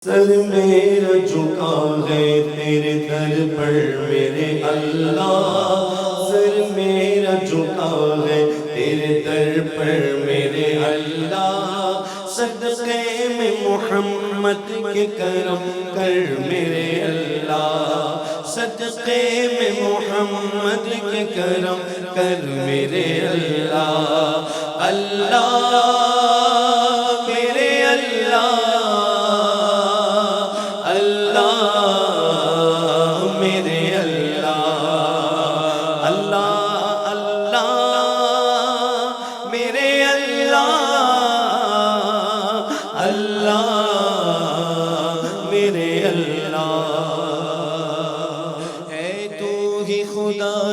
سر میرا جھکا ہے تیرے در پر میرے اللہ، سر میرا جھکا ہے تیرے در پر میرے اللہ، صدقے میں محمد کے کرم کر میرے اللہ، صدقے میں محمد کے کرم کر میرے اللہ، اللہ میرے اللہ،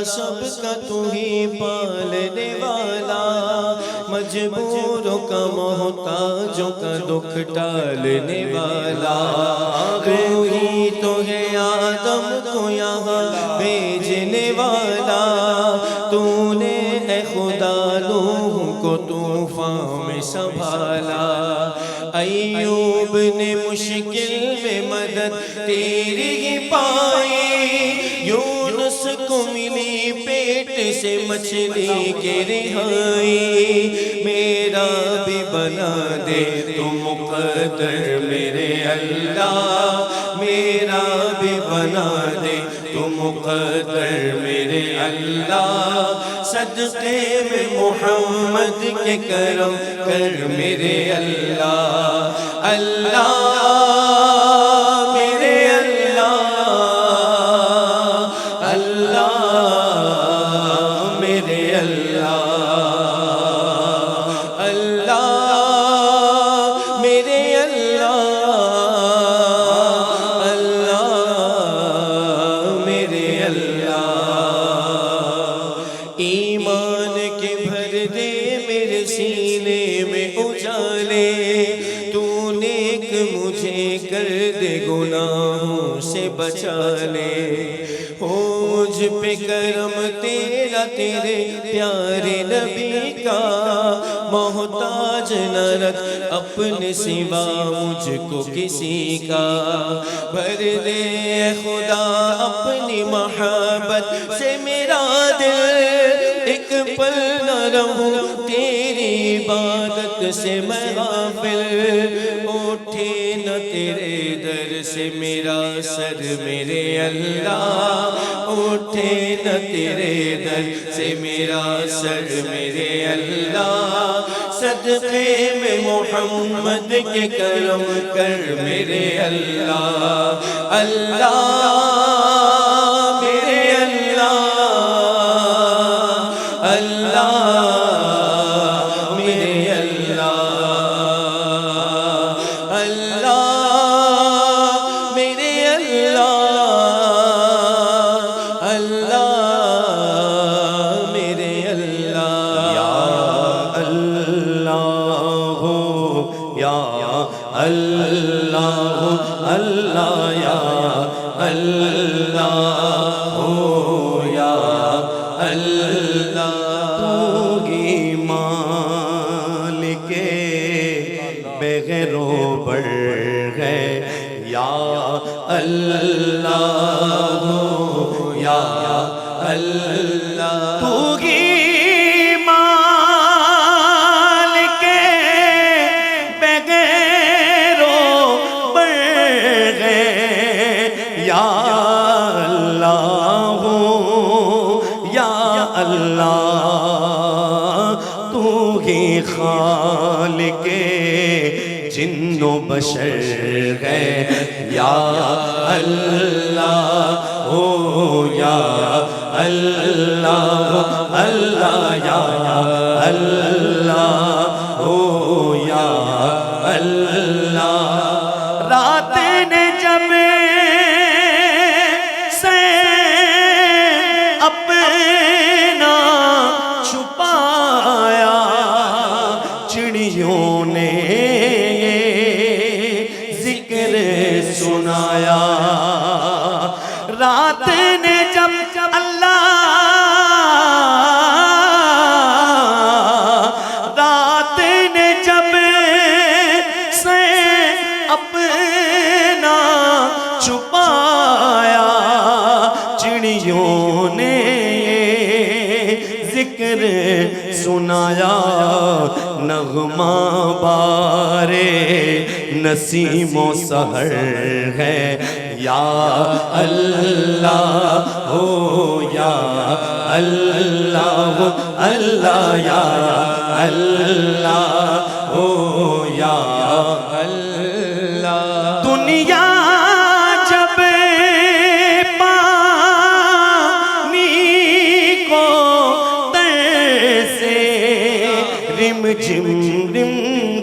سب کا تو ہی پالنے والا، مجبوروں کا محتاجوں کا دکھ ٹالنے والا، تو ہی تو ہے آدم کو یہاں بھیجنے والا، تو نے اے خدا نوح کو طوفان میں سنبھالا، ایوب نے مشکل میں مدد تیری ہی پائی، یونس کو ملی پیٹ سے مچھلی کے رہائی، میرا بھی بنا دے تو مقدر میرے اللہ، میرا بھی بنا دے تو مقدر میرے اللہ، صدقے میں محمد کے کرم کر میرے اللہ، اللہ ایمان کے بھر دے میرے سینے میں اجالے، تو نیک مجھے کر دے گناہوں سے بچا لے، ہو مجھ پہ کرم تیرا تیرے پیارے نبی کا، محتاج نہ رکھ اپنے سوا مجھ کو کسی کا، بھر دے اے خدا اپنی محبت سے میرا دل، ایک پل نہ رہوں تیری عبادت سے میں غافل، اٹھے نہ تیرے در سے میرا سر میرے اللہ، اٹھے نہ تیرے در سے میرا سر میرے اللہ، صدقے میں محمد کے کرم کر میرے اللہ، اللہ اللہ اللہ یا اللہ ہو یا اللہ، تو ہی مالک بغیر و بر ہے یا اللہ ہو یا اللہ، تو ہی تو ہی خالق جن و بشر ہے یا اللہ ہو یا اللہ، اللہ یا اللہ ہو یا اللہ، رات نے جب چڑیوں نے ذکر سنایا، رات نے جب اللہ، رات نے جب سے اپنے سنایا نغمہ بارے نسیم و سحر ہے یا اللہ ہو یا اللہ ہو اللہ یا اللہ ہو یا اللہ دنیا جب پانی کو تیسے رم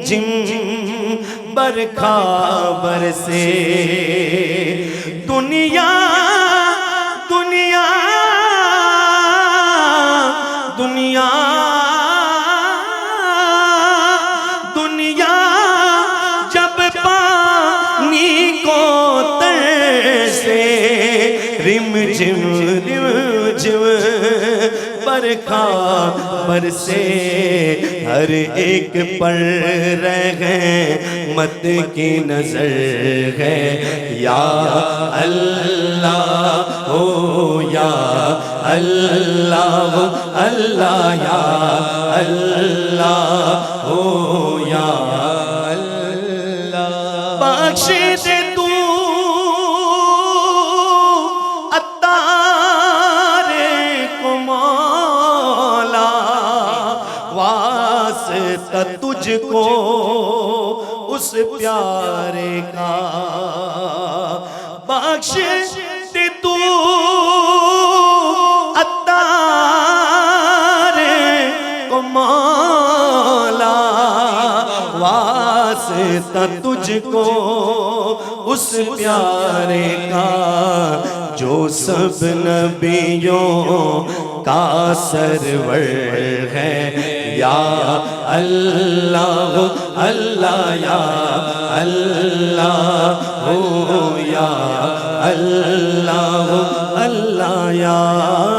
جم برکھا برسے دنیا دنیا دنیا دنیا جب پانی کو تیسے رم جم برکھا برسے ہر ایک پر رحمت کی نظر ہے یا اللہ ہو یا اللہ ہو اللہ یا اللہ ہو یا اللہ بخش دے تو عطار کو مولا واسطہ تجھ کو اس پیارے کا بخش دے تو عطار کو مولا واسطہ تجھ کو اس پیارے کا جو سب نبیوں کا سرور ہے یا اللہ اللہ یا اللہ ہو یا اللہ اللہ یا